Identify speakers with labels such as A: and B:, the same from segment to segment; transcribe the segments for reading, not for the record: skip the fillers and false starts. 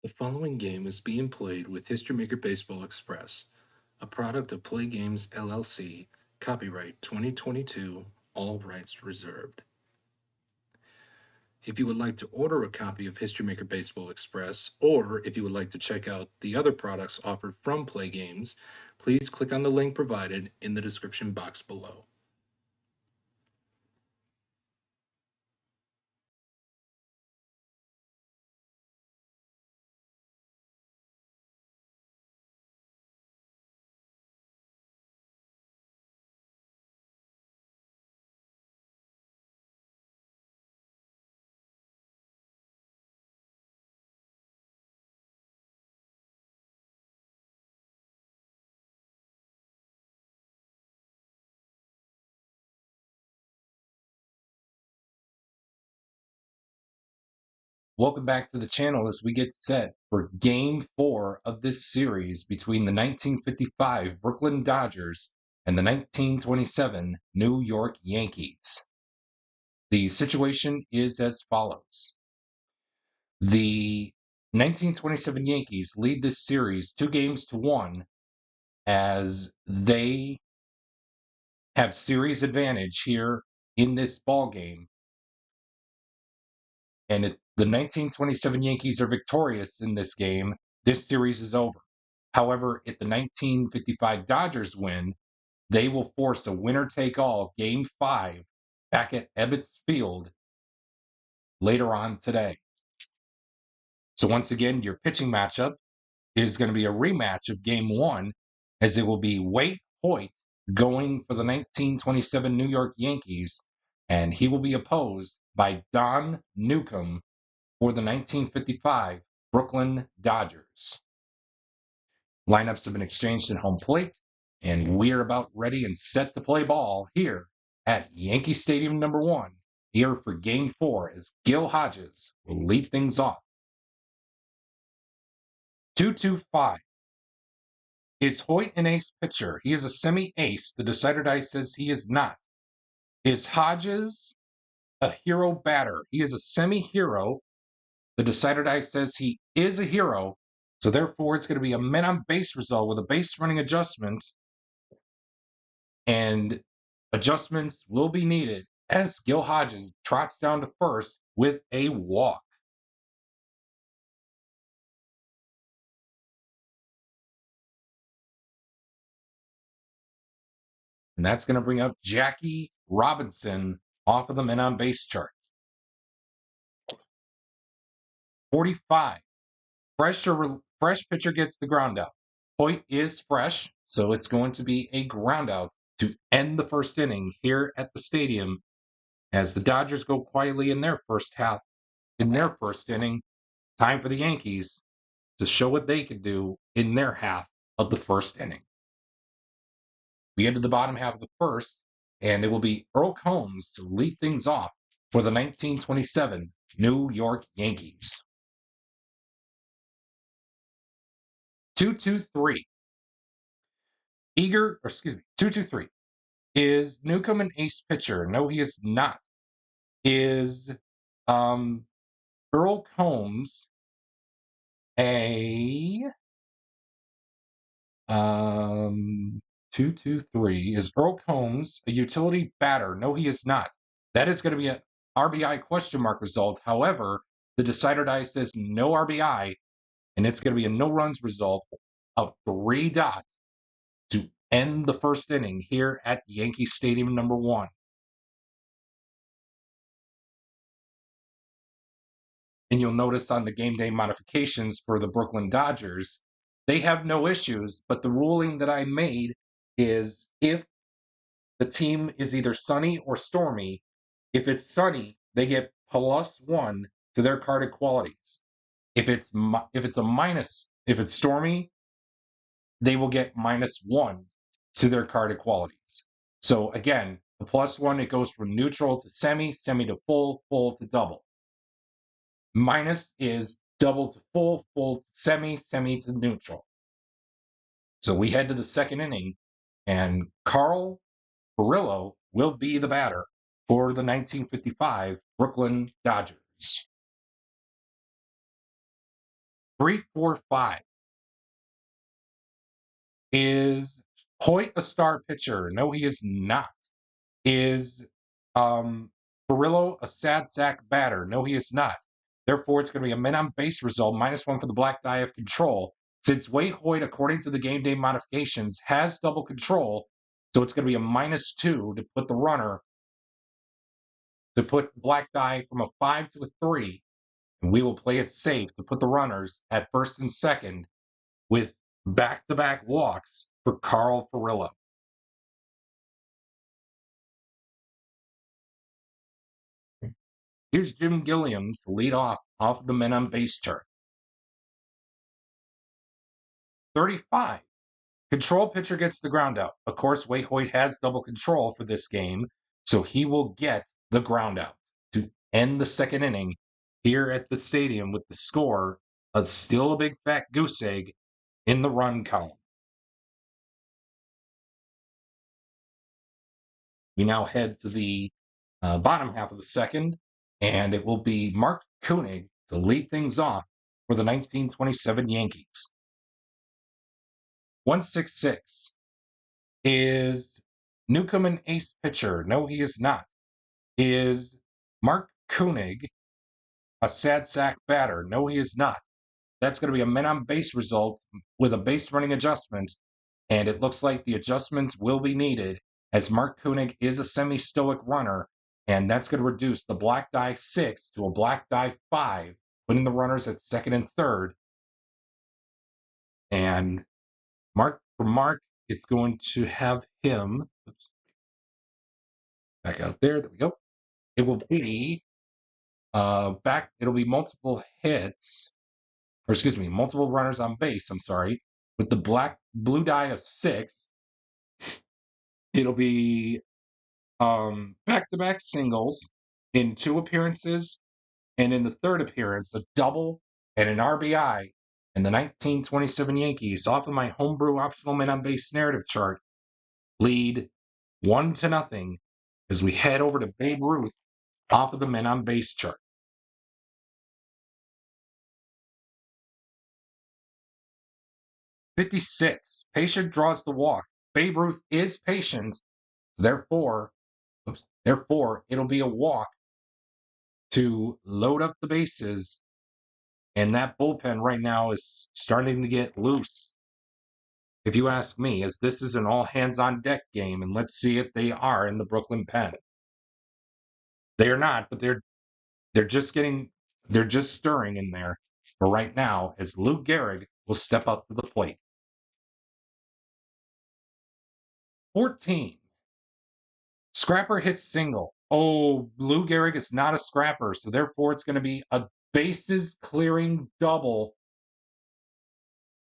A: The following game is being played with History Maker Baseball Express, a product of Play Games LLC, copyright 2022, all rights reserved. If you would like to order a copy of History Maker Baseball Express, or if you would like to check out the other products offered from Play Games, please click on the link provided in the description box below.
B: Welcome back to the channel as we get set for Game 4 of this series between the 1955 Brooklyn Dodgers and the 1927 New York Yankees. The situation is as follows. The 1927 Yankees lead this series 2-1 as they have series advantage here in this ball game. And if the 1927 Yankees are victorious in this game, this series is over. However, if the 1955 Dodgers win, they will force a winner-take-all Game 5 back at Ebbets Field later on today. So once again, your pitching matchup is going to be a rematch of Game 1, as it will be Wade Hoyt going for the 1927 New York Yankees, and he will be opposed by Don Newcomb for the 1955 Brooklyn Dodgers. Lineups have been exchanged at home plate, and we're about ready and set to play ball here at Yankee Stadium number 1, here for Game 4 as Gil Hodges will lead things off. 2-2-5. Is Hoyt an ace pitcher? He is a semi-ace. The decider dice says he is not. Is Hodges a hero batter? He is a semi-hero. The decider dice says he is a hero. So therefore, it's going to be a men on base result with a base running adjustment. And adjustments will be needed as Gil Hodges trots down to first with a walk. And that's going to bring up Jackie Robinson off of the men on base chart. 45. Fresh pitcher gets the ground out. Hoyt is fresh, so it's going to be a ground out to end the first inning here at the stadium as the Dodgers go quietly in their first half. In their first inning, time for the Yankees to show what they can do in their half of the first inning. We enter the bottom half of the first, and it will be Earl Combs to lead things off for the 1927 New York Yankees. 2-2-3. 2-2-3. Is Newcomb an ace pitcher? No, he is not. Is Earl Combs a 2-2-3? Is Earl Combs a utility batter? No, he is not. That is going to be an RBI question mark result. However, the decider die says no RBI, and it's going to be a no runs result of 3 dots to end the first inning here at Yankee Stadium number 1. And you'll notice on the game day modifications for the Brooklyn Dodgers, they have no issues, but the ruling that I made is if the team is either sunny or stormy, if it's sunny, they get +1 to their carded qualities. If it's stormy, they will get -1 to their carded qualities. So again, the +1, it goes from neutral to semi, semi to full, full to double. Minus is double to full, full to semi, semi to neutral. So we head to the second inning, and Carl Furillo will be the batter for the 1955 Brooklyn Dodgers. 3-4-5. Is Hoyt a star pitcher? No, he is not. Is Barillo a sad sack batter? No, he is not. Therefore, it's going to be a men on base result, -1 for the black die of control. Since Wade Hoyt, according to the game day modifications, has double control, so it's going to be a -2 to put the runner, to put black die from a 5 to a 3. And we will play it safe to put the runners at first and second with back-to-back walks for Carl Furillo. Here's Jim Gilliam to lead off of the men on base chart. 35. Control pitcher gets the ground out. Of course, Wade Hoyt has double control for this game, so he will get the ground out to end the second inning here at the stadium with the score of still a big fat goose egg in the run column. We now head to the bottom half of the second, and it will be Mark Koenig to lead things off for the 1927 Yankees. 166. Is Newcomb an ace pitcher? No, he is not. Is Mark Koenig a sad sack batter? No, he is not. That's going to be a men on base result with a base running adjustment, and it looks like the adjustment will be needed as Mark Koenig is a semi-stoic runner, and that's going to reduce the black die 6 to a black die 5, putting the runners at second and third. And Mark, it's going to have him back out there. There we go. It will be it'll be multiple hits, or excuse me, multiple runners on base, I'm sorry, with the blue die of 6. It'll be back-to-back singles in 2 appearances, and in the third appearance, a double and an RBI. And the 1927 Yankees, off of my homebrew optional men on base narrative chart, lead 1-0 as we head over to Babe Ruth off of the men on base chart. 56. Patient draws the walk. Babe Ruth is patient, therefore it'll be a walk to load up the bases. And that bullpen right now is starting to get loose, if you ask me, as this is an all hands on deck game, and let's see if they are in the Brooklyn pen. They are not, but they're just stirring in there for right now as Lou Gehrig will step up to the plate. 14. Scrapper hits single. Oh, Lou Gehrig is not a scrapper, so therefore it's going to be a bases clearing double.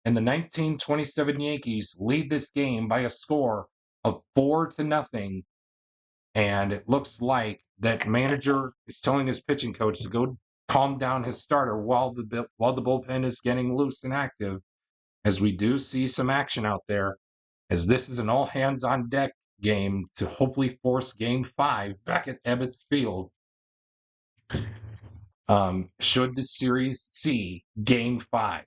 B: And the 1927 Yankees lead this game by a score of 4-0. And it looks like that manager is telling his pitching coach to go calm down his starter while the bullpen is getting loose and active, as we do see some action out there, as this is an all hands on deck game to hopefully force game 5 back at Ebbets Field. Should the series see game 5.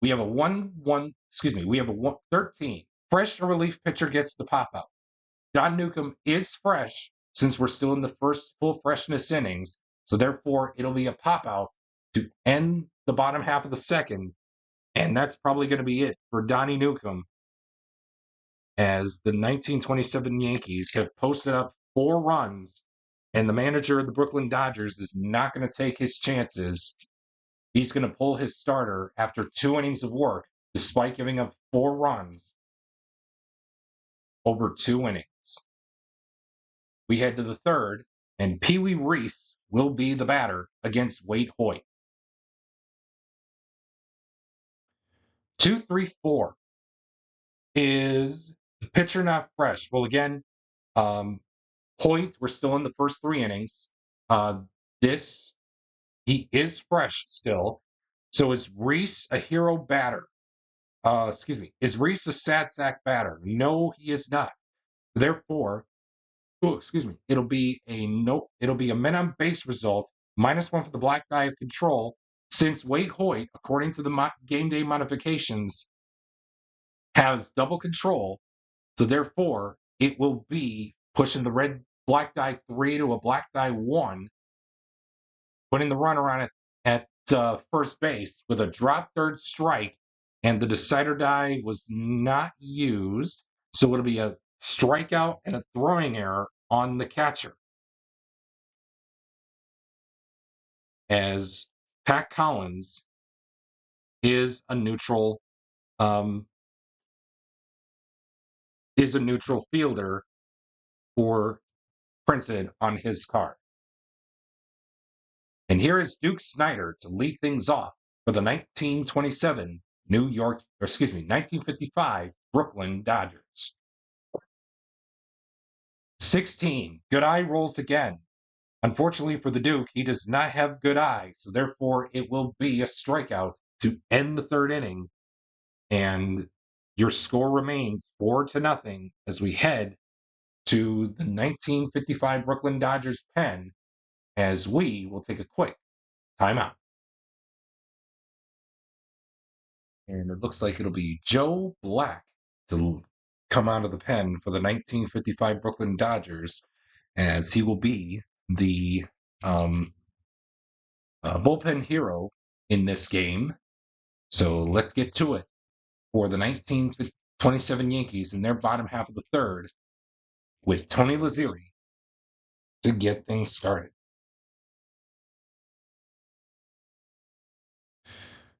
B: We have we have a 13. Fresh or relief pitcher gets the pop out. John Newcomb is fresh since we're still in the first full freshness innings, so therefore it'll be a pop out to end the bottom half of the second, and that's probably going to be it for Donnie Newcomb, as the 1927 Yankees have posted up 4 runs, and the manager of the Brooklyn Dodgers is not going to take his chances. He's going to pull his starter after 2 innings of work, despite giving up 4 runs over 2 innings. We head to the third, and Pee Wee Reese will be the batter against Wade Hoyt. 2-3-4. Is the pitcher not fresh? Well, again, Hoyt, we're still in the first 3 innings. He is fresh still. So is Reese a hero batter? Is Reese a sad sack batter? No, he is not. Therefore, Oh, excuse me. It'll be a no. It'll be a men on base result -1 for the black die of control, since Wade Hoyt, according to the game day modifications, has double control. So therefore, it will be pushing the red black die 3 to a black die 1, putting the runner on it at first base with a drop third strike, and the decider die was not used, so it'll be a strikeout and a throwing error on the catcher, as Pat Collins is a neutral um, fielder for printed on his card. And here is Duke Snider to lead things off for the 1927 1955 Brooklyn Dodgers. 16, good eye rolls again. Unfortunately for the Duke, he does not have good eye, so therefore it will be a strikeout to end the third inning, and your score remains 4-0 as we head to the 1955 Brooklyn Dodgers pen, as we will take a quick timeout. And it looks like it'll be Joe Black to come out of the pen for the 1955 Brooklyn Dodgers, as he will be the bullpen hero in this game. So let's get to it for the 1927 Yankees in their bottom half of the third, with Tony Lazzeri to get things started.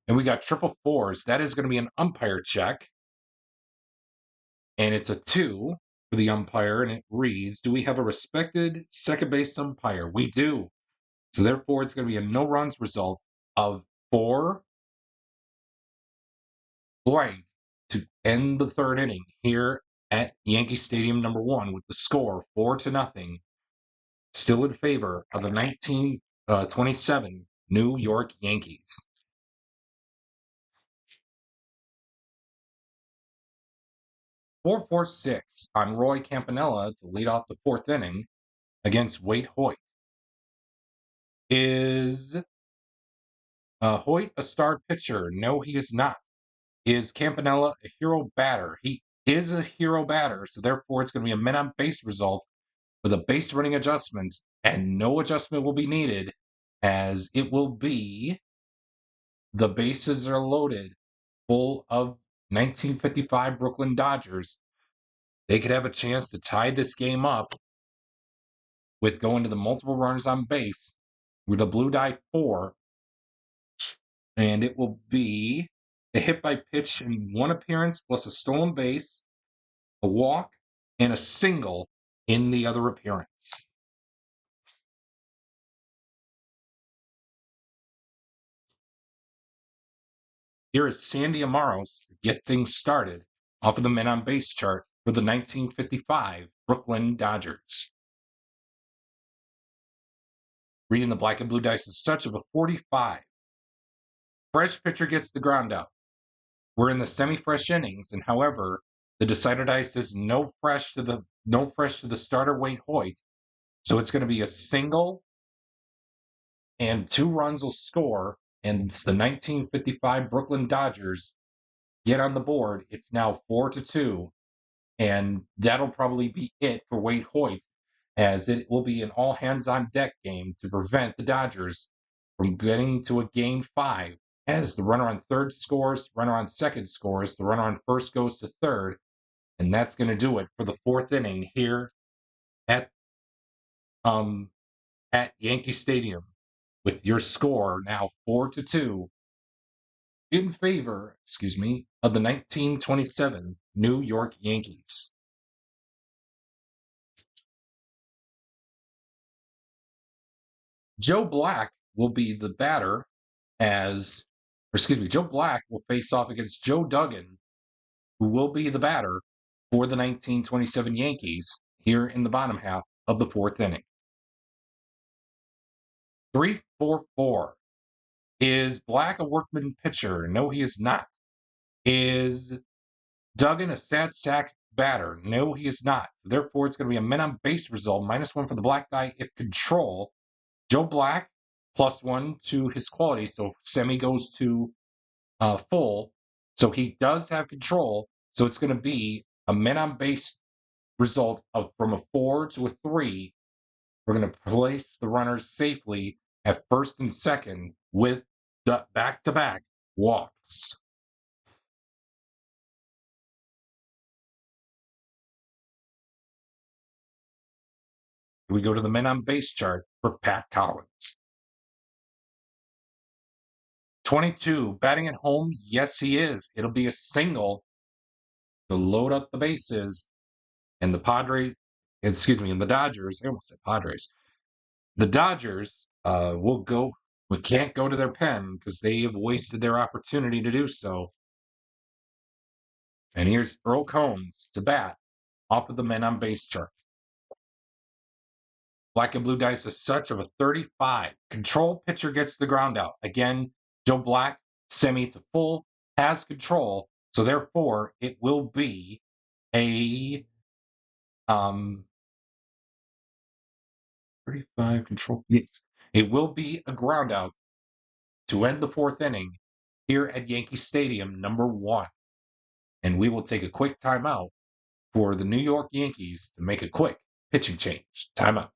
B: And we got triple fours. That is going to be an umpire check. And it's a 2 for the umpire. And it reads, do we have a respected second base umpire? We do. So therefore, it's going to be a no runs result of 4 blank to end the third inning here at Yankee Stadium #1 with the score 4-0, still in favor of the 1927 New York Yankees. 4-4-6 on Roy Campanella to lead off the fourth inning against Wade Hoyt. Is Hoyt a star pitcher? No, he is not. Is Campanella a hero batter? He is a hero batter, so therefore it's going to be a men on base result with a base running adjustment, and no adjustment will be needed, as it will be the bases are loaded full of 1955 Brooklyn Dodgers. They could have a chance to tie this game up with going to the multiple runners on base with a blue die 4, and it will be a hit by pitch in one appearance plus a stolen base, a walk, and a single in the other appearance. Here is Sandy Amaros to get things started off of the men on base chart for the 1955 Brooklyn Dodgers. Reading the black and blue dice is such of a 45. Fresh pitcher gets the ground out. We're in the semi-fresh innings, and however, the decider dice is no fresh to the starter Wade Hoyt. So it's going to be a single, and 2 runs will score, and it's the 1955 Brooklyn Dodgers get on the board. It's now 4-2, and that'll probably be it for Wade Hoyt, as it will be an all hands on deck game to prevent the Dodgers from getting to a game 5, as the runner on third scores, runner on second scores, the runner on first goes to third, and that's going to do it for the fourth inning here at Yankee Stadium, with your score now 4-2 in favor, of the 1927 New York Yankees. Joe Black will be the batter Joe Black will face off against Joe Duggan, who will be the batter for the 1927 Yankees here in the bottom half of the fourth inning. 3-4-4. Is Black a workman pitcher? No, he is not. Is Duggan a sad sack batter. No, he is not. Therefore, it's going to be a men on base result, -1 for the black die if control. Joe Black, +1 to his quality. So semi goes to full. So he does have control. So it's going to be a men on base result of from a 4 to a 3. We're going to place the runners safely at first and second with the back-to-back walks. We go to the men on base chart for Pat Collins. 22, batting at home. Yes, he is. It'll be a single to load up the bases. And the and the Dodgers, I almost said Padres. The Dodgers we can't go to their pen because they have wasted their opportunity to do so. And here's Earl Combs to bat off of the men on base chart. Black and blue dice is such of a 35. Control pitcher gets the ground out. Again, Joe Black, semi to full, has control. So therefore, it will be a 35 control. Yes. It will be a ground out to end the fourth inning here at Yankee Stadium, #1. And we will take a quick timeout for the New York Yankees to make a quick pitching change. Timeout.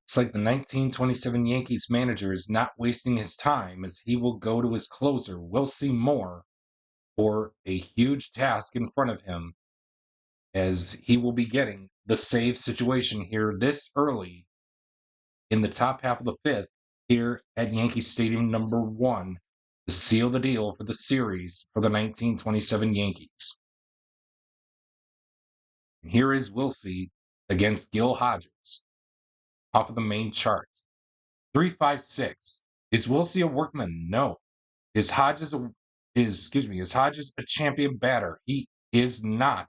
B: It's like the 1927 Yankees manager is not wasting his time as he will go to his closer, Wilcie Moore, for a huge task in front of him as he will be getting the save situation here this early in the top half of the fifth here at Yankee Stadium, #1, to seal the deal for the series for the 1927 Yankees. And here is Wilcie against Gil Hodges off of the main chart. 3.56. Is Wilcie a workman? No. Is Hodges a champion batter? He is not.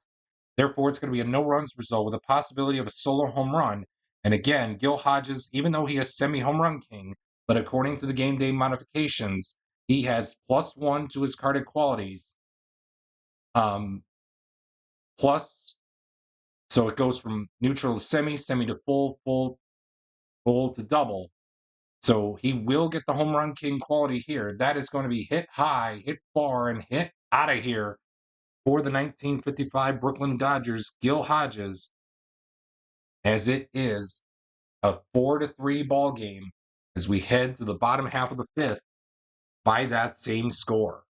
B: Therefore, it's going to be a no runs result with a possibility of a solo home run. And again, Gil Hodges, even though he is semi home run king, but according to the game day modifications, he has +1 to his carded qualities. Plus, so it goes from neutral to semi to full, full to double. So he will get the home run king quality here. That is going to be hit high, hit far, and hit out of here for the 1955 Brooklyn Dodgers, Gil Hodges, as it is a 4-3 ball game as we head to the bottom half of the fifth by that same score.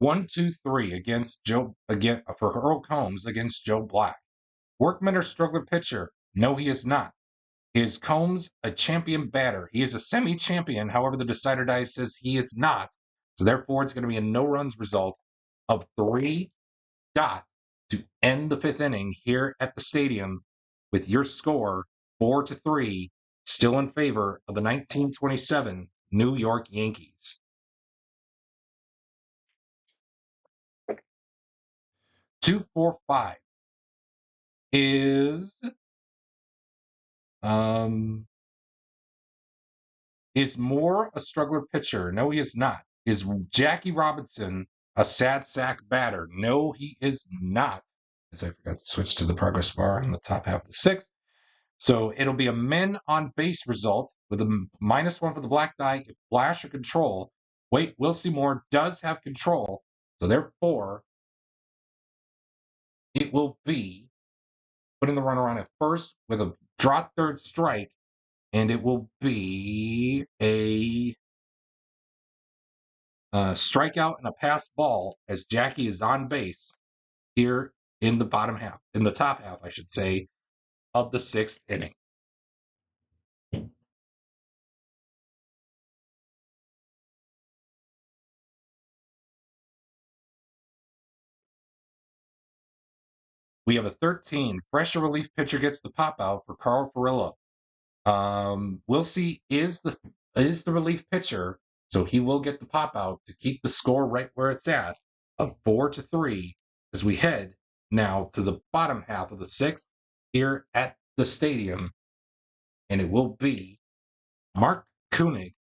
B: One, two, three against Joe again for Earl Combs against Joe Black. Workman or struggler pitcher? No, he is not. Is Combs a champion batter? He is a semi-champion. However, the decider die says he is not. So therefore, it's going to be a no-runs result of 3 to end the fifth inning here at the stadium with your score 4-3, still in favor of the 1927 New York Yankees. 245 is Moore a struggler pitcher? No, he is not. Is Jackie Robinson a sad sack batter? No, he is not. As I forgot to switch to the progress bar on the top half of the sixth. So it'll be a men on base result with a -1 for the black die if flash or control. Wait, Wilcie Moore does have control. So therefore, it will be putting the runner on at first with a drop third strike. And it will be a strikeout and a pass ball as Jackie is on base here in the top half, I should say, of the sixth inning. We have a 13. Fresh relief pitcher gets the pop out for Carl Furillo. Wilcie is the relief pitcher, so he will get the pop out to keep the score right where it's at of 4-3 as we head now to the bottom half of the sixth here at the stadium, and it will be Mark Koenig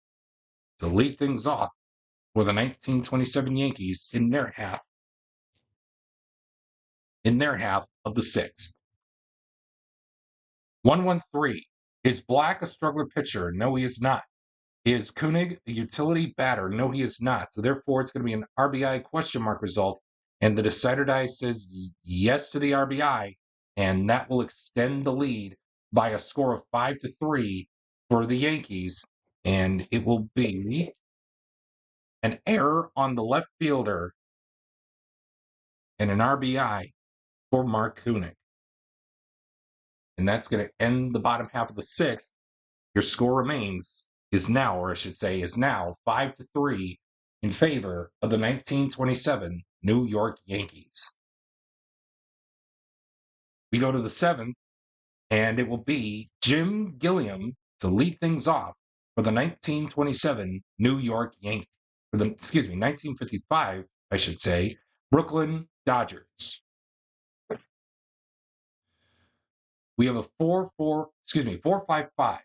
B: to lead things off for the 1927 Yankees in their half of the sixth. 113. Is Black a struggler pitcher? No, he is not. Is Koenig a utility batter? No, he is not. So therefore, it's going to be an RBI question mark result. And the decider die says yes to the RBI, and that will extend the lead by a score of 5-3 for the Yankees. And it will be an error on the left fielder and an RBI for Mark Koenig. And that's going to end the bottom half of the sixth. Your score remains is now, or I should say, is now 5-3 in favor of the 1927 New York Yankees. We go to the seventh, and it will be Jim Gilliam to lead things off for the 1927 New York Yankees. 1955, I should say, Brooklyn Dodgers. We have a 4-5-5.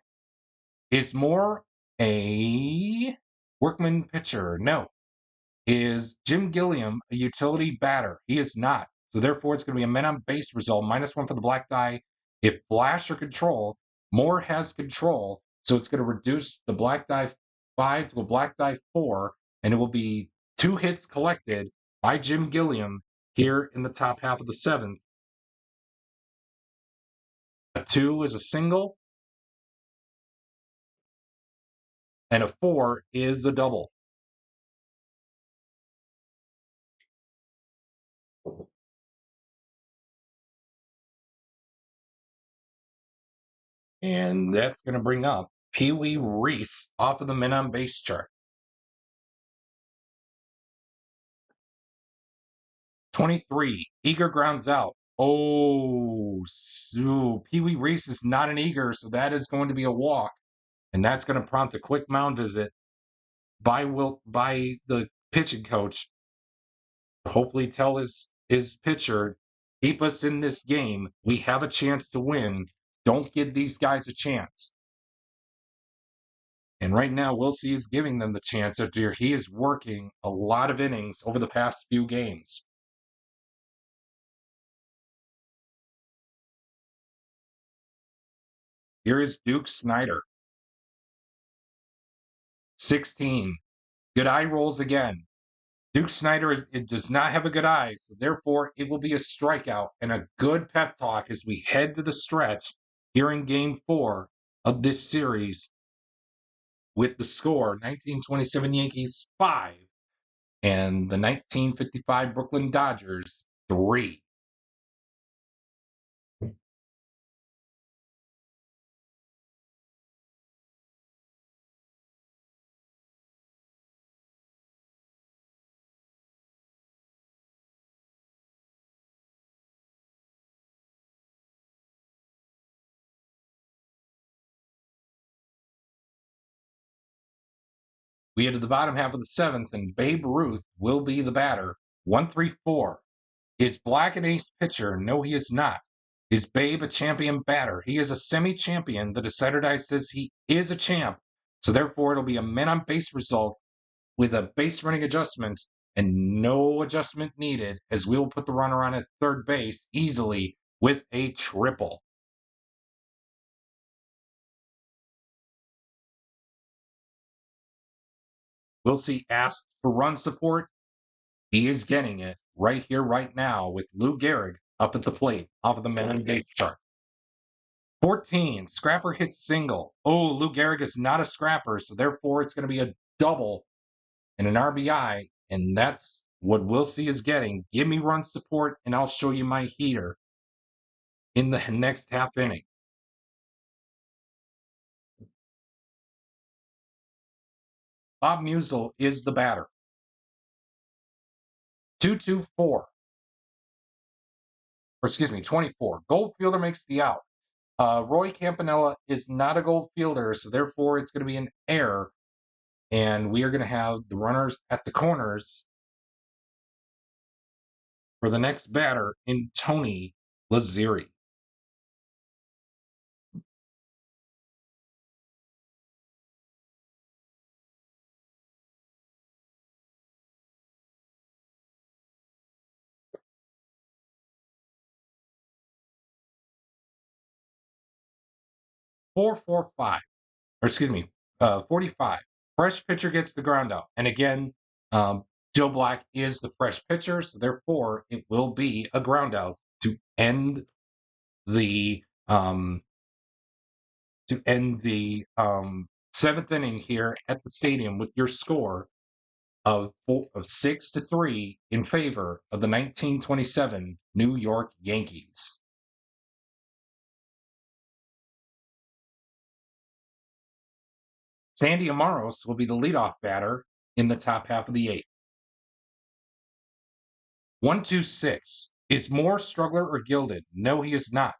B: Is Moore a workman pitcher? No. Is Jim Gilliam a utility batter? He is not. So therefore, it's going to be a men on base result, -1 for the black die. If Flash or control, Moore has control, so it's going to reduce the black die 5 to a black die 4, and it will be 2 hits collected by Jim Gilliam here in the top half of the seventh. A 2 is a single, and a 4 is a double. And that's going to bring up Pee Wee Reese off of the men on base chart. 23, eager grounds out. Oh, so Pee Wee Reese is not an eager, so that is going to be a walk. And that's going to prompt a quick mound visit by the pitching coach. Hopefully tell his pitcher, keep us in this game. We have a chance to win. Don't give these guys a chance. And right now, Wilsey is giving them the chance after he is working a lot of innings over the past few games. Here is Duke Snyder. 16. Good eye rolls again. Duke Snyder does not have a good eye, so therefore it will be a strikeout and a good pep talk as we head to the stretch here in Game 4 of this series with the score 1927 Yankees 5 and the 1955 Brooklyn Dodgers 3. We head to the bottom half of the seventh, and Babe Ruth will be the batter. 1-3-4. Is Black an ace pitcher? No, he is not. Is Babe a champion batter? He is a semi-champion. The decider die says he is a champ. So therefore, it'll be a men on base result with a base running adjustment and no adjustment needed, as we will put the runner on at third base easily with a triple. Wilsey asked for run support. He is getting it right here, right now, with Lou Gehrig up at the plate off of the men on base chart. 14, Scrapper hits single. Oh, Lou Gehrig is not a scrapper, so therefore it's going to be a double and an RBI, and that's what Wilsey is getting. Give me run support, and I'll show you my heater in the next half inning. Bob Musial is the batter. 2-2-4. Or excuse me, 24. Goldfielder makes the out. Roy Campanella is not a gold fielder, so therefore it's going to be an error. And we are going to have the runners at the corners for the next batter in Tony Lazzeri. 4-4-5, or excuse me, 45. Fresh pitcher gets the ground out. And again, Joe Black is the fresh pitcher, so therefore it will be a ground out to end the um, seventh inning here at the stadium with your score of 6-3 in favor of the 1927 New York Yankees. Sandy Amaros will be the leadoff batter in the top half of the eighth. 1-2-6. Is Moore struggler or gilded? No, he is not.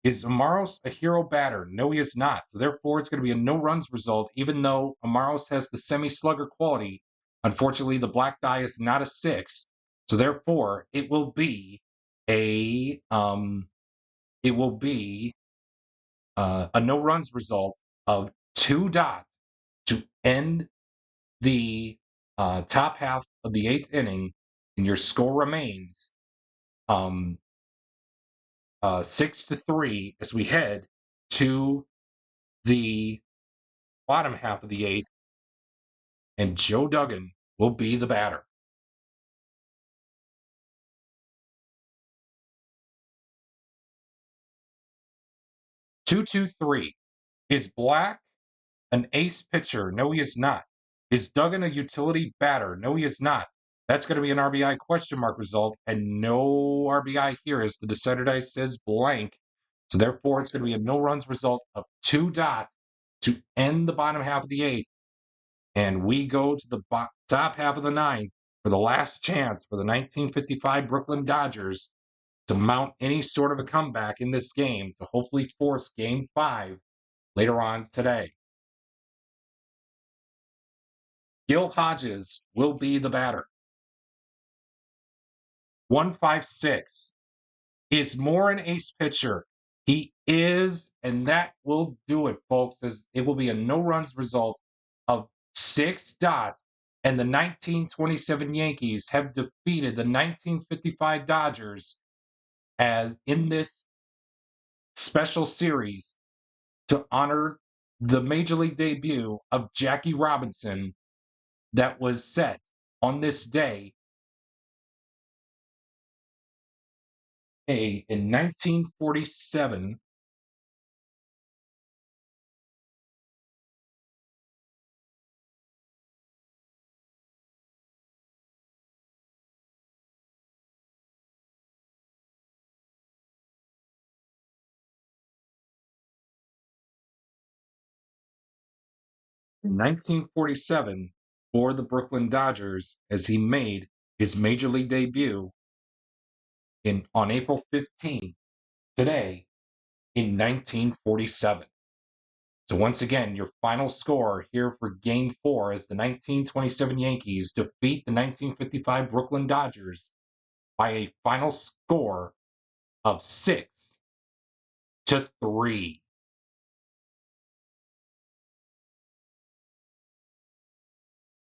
B: Is Amaros a hero batter? No, he is not. So therefore, it's going to be a no runs result, even though Amaros has the semi-slugger quality. Unfortunately, the black die is not a 6. So therefore, it will be a no runs result of 2 dots to end the top half of the eighth inning, and your score remains 6-3 as we head to the bottom half of the eighth, and Joe Duggan will be the batter. Two-two-three. Is Black an ace pitcher? No, he is not. Is Duggan a utility batter? No, he is not. That's going to be an RBI question mark result, and no RBI here as the decider dice says blank. So therefore, it's going to be a no runs result of 2 dots to end the bottom half of the eighth. And we go to the top half of the ninth for the last chance for the 1955 Brooklyn Dodgers to mount any sort of a comeback in this game to hopefully force Game 5 later on today. Gil Hodges will be the batter. 1-5-6. Is Moore an ace pitcher? He is, and that will do it, folks, as it will be a no runs result of 6 dots, and the 1927 Yankees have defeated the 1955 Dodgers as in this special series to honor the major league debut of Jackie Robinson that was set on this day in 1947. In 1947 for the Brooklyn Dodgers as he made his major league debut on April 15th, today in 1947. So once again, your final score here for Game 4 as the 1927 Yankees defeat the 1955 Brooklyn Dodgers by a final score of 6-3.